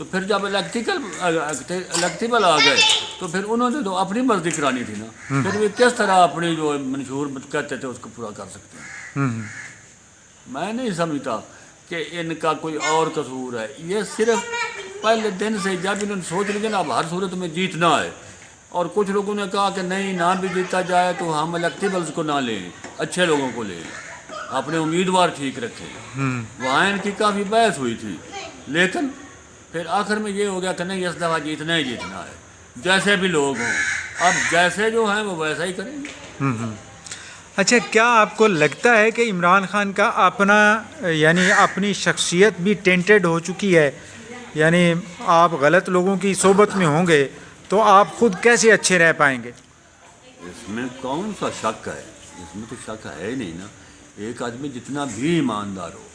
تو پھر جب الیکٹیبل آ گئے تو پھر انہوں نے تو اپنی مرضی کرانی تھی نا، پھر وہ کس طرح اپنی جو منشور کہتے تھے اس کو پورا کر سکتے ہیں؟ میں نہیں سمجھتا کہ ان کا کوئی اور قصور ہے، یہ صرف پہلے دن سے جب انہوں نے سوچ لیا نا اب ہر صورت میں جیتنا ہے، اور کچھ لوگوں نے کہا کہ نہیں نہ بھی جیتا جائے تو ہم الیکٹیبلز کو نہ لیں، اچھے لوگوں کو لیں، اپنے امیدوار ٹھیک رکھیں۔ وہاں ان کی کافی بحث ہوئی تھی، لیکن پھر آخر میں یہ ہو گیا کہ نہیں اس دفعہ جیتنا ہی جیتنا ہے، جیسے بھی لوگ ہوں، اب جیسے جو ہیں وہ ویسا ہی کریں گے۔ اچھا، کیا آپ کو لگتا ہے کہ عمران خان کا اپنا یعنی اپنی شخصیت بھی ٹینٹڈ ہو چکی ہے؟ یعنی آپ غلط لوگوں کی صحبت میں ہوں گے تو آپ خود کیسے اچھے رہ پائیں گے؟ اس میں کون سا شک ہے؟ اس میں تو شک ہے ہی نہیں نا۔ ایک آدمی جتنا بھی ایماندار ہو،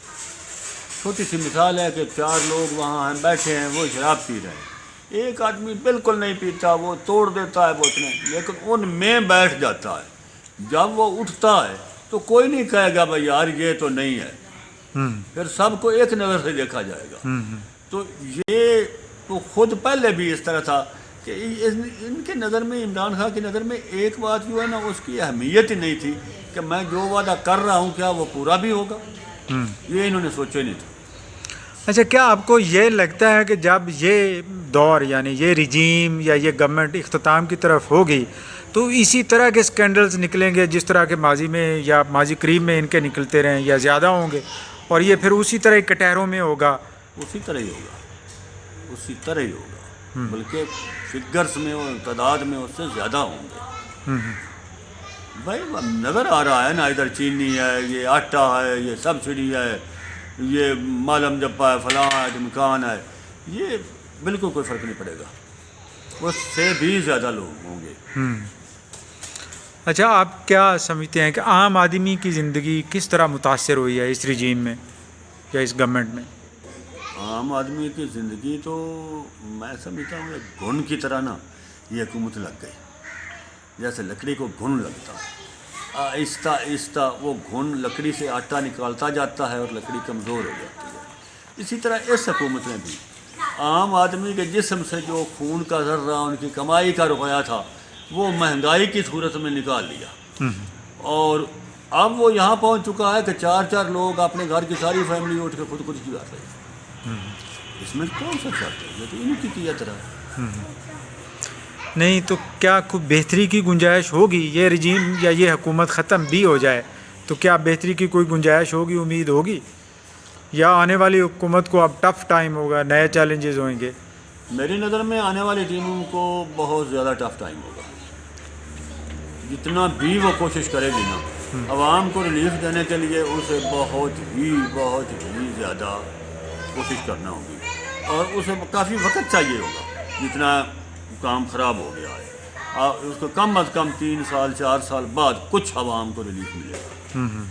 چھوٹی سی مثال ہے کہ 4 لوگ وہاں ہیں بیٹھے ہیں، وہ شراب پی رہے ہیں، ایک آدمی بالکل نہیں پیتا، وہ توڑ دیتا ہے بوتلیں، لیکن ان میں بیٹھ جاتا ہے، جب وہ اٹھتا ہے تو کوئی نہیں کہے گا بھائی یار یہ تو نہیں ہے، پھر سب کو ایک نظر سے دیکھا جائے گا۔ تو یہ تو خود پہلے بھی اس طرح تھا کہ ان کے نظر میں، عمران خان کی نظر میں ایک بات جو ہے نا اس کی اہمیت ہی نہیں تھی کہ میں جو وعدہ کر رہا ہوں کیا وہ پورا بھی ہوگا، یہ انہوں نے سوچا ہی نہیں تھا۔ اچھا، کیا آپ کو یہ لگتا ہے کہ جب یہ دور یعنی یہ رجیم یا یہ گورنمنٹ اختتام کی طرف ہوگی تو اسی طرح کے اسکینڈلز نکلیں گے جس طرح کے ماضی میں یا ماضی قریب میں ان کے نکلتے رہیں، یا زیادہ ہوں گے، اور یہ پھر اسی طرح کٹہروں میں ہوگا؟ اسی طرح ہی ہوگا، اسی طرح ہی ہوگا، بلکہ فگرز میں اور تعداد میں اس سے زیادہ ہوں گے۔ بھائی نظر آ رہا ہے نا، ادھر چینی ہے، یہ آٹا ہے، یہ سبسڈی ہے، یہ معلوم جپا ہے، فلاں ہے، ڈمکان ہے، یہ بالکل کوئی فرق نہیں پڑے گا، اس سے بھی زیادہ لوگ ہوں گے۔ اچھا، آپ کیا سمجھتے ہیں کہ عام آدمی کی زندگی کس طرح متاثر ہوئی ہے اس رجیم میں یا اس گورنمنٹ میں؟ عام آدمی کی زندگی تو میں سمجھتا ہوں ایک گھن کی طرح نا یہ حکومت لگ گئی، جیسے لکڑی کو گھن لگتا ہے، آہستہ آہستہ وہ گھن لکڑی سے آٹا نکالتا جاتا ہے اور لکڑی کمزور ہو جاتی ہے۔ اسی طرح اس حکومت نے بھی عام آدمی کے جسم سے جو خون کا ذرہ ان کی کمائی کا رویہ تھا وہ مہنگائی کی صورت میں نکال لیا، اور اب وہ یہاں پہنچ چکا ہے کہ 4 لوگ اپنے گھر کی ساری فیملی اٹھ کے خودکشی کر رہے ہیں۔ اس میں کون سا شک ہے؟ یہ تو انہیں کی کیا طرح نہیں تو کیا کوئی بہتری کی گنجائش ہوگی؟ یہ رجیم یا یہ حکومت ختم بھی ہو جائے تو کیا بہتری کی کوئی گنجائش ہوگی، امید ہوگی، یا آنے والی حکومت کو اب ٹف ٹائم ہوگا، نئے چیلنجز ہوئیں گے؟ میری نظر میں آنے والی ٹیموں کو بہت زیادہ ٹف ٹائم ہوگا، جتنا بھی وہ کوشش کرے گی نا عوام کو ریلیف دینے کے لیے اسے بہت ہی زیادہ کوشش کرنا ہوگی، اور اسے کافی وقت چاہیے ہوگا، جتنا کام خراب ہو گیا ہے اس کو کم از کم 3 سال 4 سال بعد کچھ عوام کو ریلیف ملے گا۔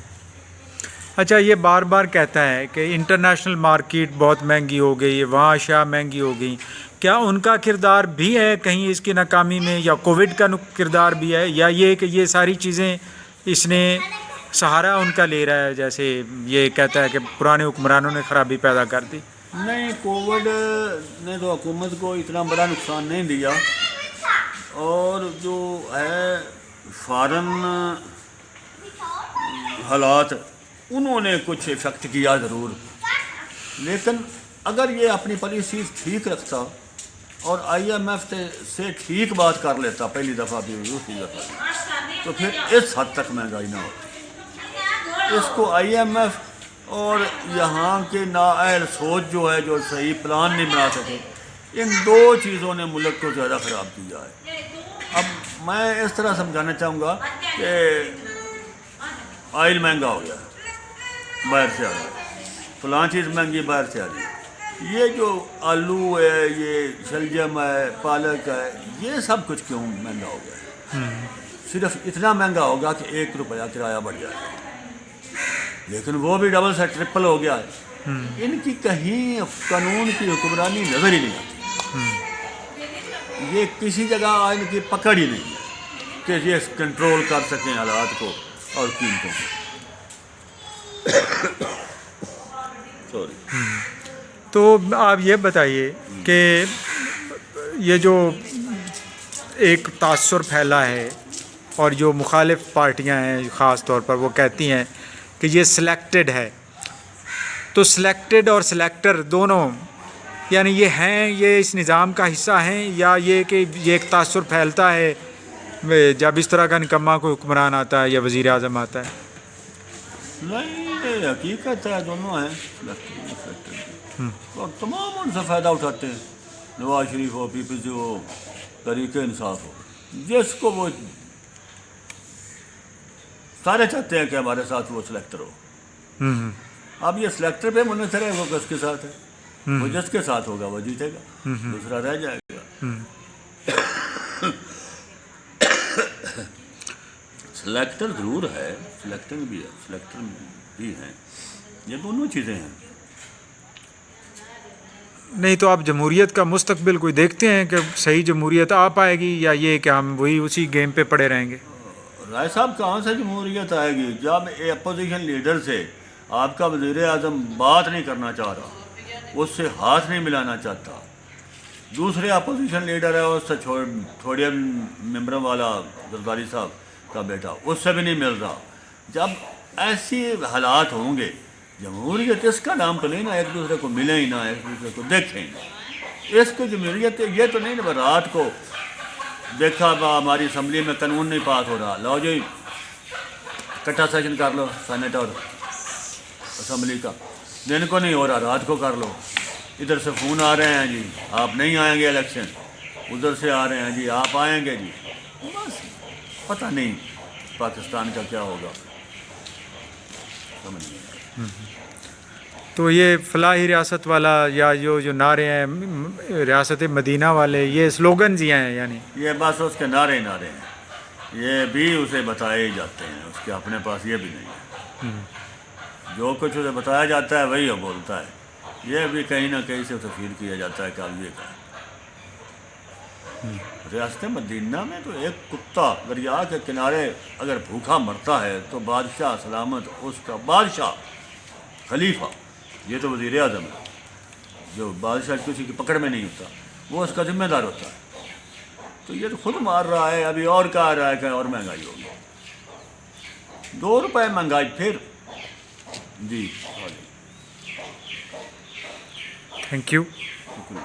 اچھا، یہ بار بار کہتا ہے کہ انٹرنیشنل مارکیٹ بہت مہنگی ہو گئی ہے، وہاں اشیاء مہنگی ہو گئی، کیا ان کا کردار بھی ہے کہیں اس کی ناکامی میں، یا کووڈ کا کردار بھی ہے، یا یہ کہ یہ ساری چیزیں اس نے سہارا ان کا لے رہا ہے، جیسے یہ کہتا ہے کہ پرانے حکمرانوں نے خرابی پیدا کر دی؟ نہیں، کووڈ نے تو حکومت کو اتنا بڑا نقصان نہیں دیا، اور جو ہے فارن حالات انہوں نے کچھ افیکٹ کیا ضرور، لیکن اگر یہ اپنی پالیسیز ٹھیک رکھتا اور IMF سے ٹھیک بات کر لیتا پہلی دفعہ بھی دوسری دفعہ بھی، تو پھر اس حد تک مہنگائی نہ ہوتی۔ اس کو IMF اور یہاں کے نااہل سوچ جو ہے، جو صحیح پلان نہیں بنا سکے، ان 2 چیزوں نے ملک کو زیادہ خراب کیا ہے۔ اب میں اس طرح سمجھانا چاہوں گا کہ آئل مہنگا ہو گیا، باہر سے آ رہا ہے، فلاں چیز مہنگی باہر سے آ رہی ہے، یہ جو آلو ہے، یہ شلجم ہے، پالک ہے، یہ سب کچھ کیوں مہنگا ہو گیا ہے؟ صرف اتنا مہنگا ہوگا کہ 1 روپیہ کرایہ بڑھ جائے گا، لیکن وہ بھی ڈبل سے ٹرپل ہو گیا ہے۔ ان کی کہیں قانون کی حکمرانی نظر ہی نہیں آتی، یہ کسی جگہ ان کی پکڑ ہی نہیں ہے کہ یہ کنٹرول کر سکیں حالات کو اور قیمتوں کو۔ تو آپ یہ بتائیے کہ یہ جو ایک تاثر پھیلا ہے اور جو مخالف پارٹیاں ہیں خاص طور پر وہ کہتی ہیں کہ یہ سلیکٹڈ ہے، تو سلیکٹڈ اور سلیکٹر دونوں یعنی یہ ہیں، یہ اس نظام کا حصہ ہیں، یا یہ کہ یہ ایک تاثر پھیلتا ہے جب اس طرح کا نکما کوئی حکمران آتا ہے یا وزیر اعظم آتا ہے؟ نہیں، یہ حقیقت ہے، دونوں ہیں اور تمام ان سے فائدہ اٹھاتے ہیں، نواز شریف ہو، پیپلز ہو، تحریک انصاف ہو، جس کو وہ سارے چاہتے ہیں کہ ہمارے ساتھ وہ سلیکٹر ہو۔ اب یہ سلیکٹر پہ منحصر ہے، وہ کس کے ساتھ ہے، وہ جس کے ساتھ ہوگا وہ جیتے گا، دوسرا رہ جائے گا۔ سلیکٹر ضرور ہے، سلیکٹنگ بھی ہے، سلیکٹر بھی ہیں، یہ دونوں چیزیں ہیں۔ نہیں تو آپ جمہوریت کا مستقبل کوئی دیکھتے ہیں کہ صحیح جمہوریت آ پائے گی، یا یہ کہ ہم وہی اسی گیم پہ پڑے رہیں گے؟ رائے صاحب، کہاں سے جمہوریت آئے گی جب اپوزیشن لیڈر سے آپ کا وزیر اعظم بات نہیں کرنا چاہ رہا، اس سے ہاتھ نہیں ملانا چاہتا، دوسرے اپوزیشن لیڈر ہے اس سے چھوڑیے ممبروں والا زرداری صاحب کا بیٹا، اس سے بھی نہیں مل رہا۔ جب ایسی حالات ہوں گے، جمہوریت اس کا نام تو نہیں نا، ایک دوسرے کو ملیں ہی نہ، ایک دوسرے کو دیکھیں ہی نہ، اس کو جمہوریت یہ تو نہیں نا رات کو دیکھا ہماری اسمبلی میں قانون نہیں پاس ہو رہا، لو جی اکٹھا سیشن کر لو سینیٹ اور اسمبلی کا، دن کو نہیں ہو رہا رات کو کر لو، ادھر سے فون آ رہے ہیں جی آپ نہیں آئیں گے الیکشن، ادھر سے آ رہے ہیں جی آپ آئیں گے جی، بس پتہ نہیں پاکستان کا کیا ہوگا، سمجھ نہیں۔ تو یہ فلاحی ریاست والا یا جو نعرے ہیں ریاست مدینہ والے، یہ سلوگنز ہی ہیں یعنی؟ یہ بس اس کے نعرے ہیں، یہ بھی اسے بتائے جاتے ہیں، اس کے اپنے پاس یہ بھی نہیں ہے، جو کچھ اسے بتایا جاتا ہے وہی وہ بولتا ہے، یہ بھی کہیں نہ کہیں سے اسے فیل کیا جاتا ہے کہ اب یہ کہا۔ ریاست مدینہ میں تو ایک کتا دریا کے کنارے اگر بھوکا مرتا ہے تو بادشاہ سلامت، اس کا بادشاہ خلیفہ، یہ تو وزیر اعظم ہے، جو بادشاہ کسی کی پکڑ میں نہیں ہوتا، وہ اس کا ذمہ دار ہوتا ہے، تو یہ تو خود مار رہا ہے، ابھی اور کہہ رہا ہے کہ اور مہنگائی ہوگی، 2 روپے مہنگائی پھر جی۔ Thank you. شکریہ۔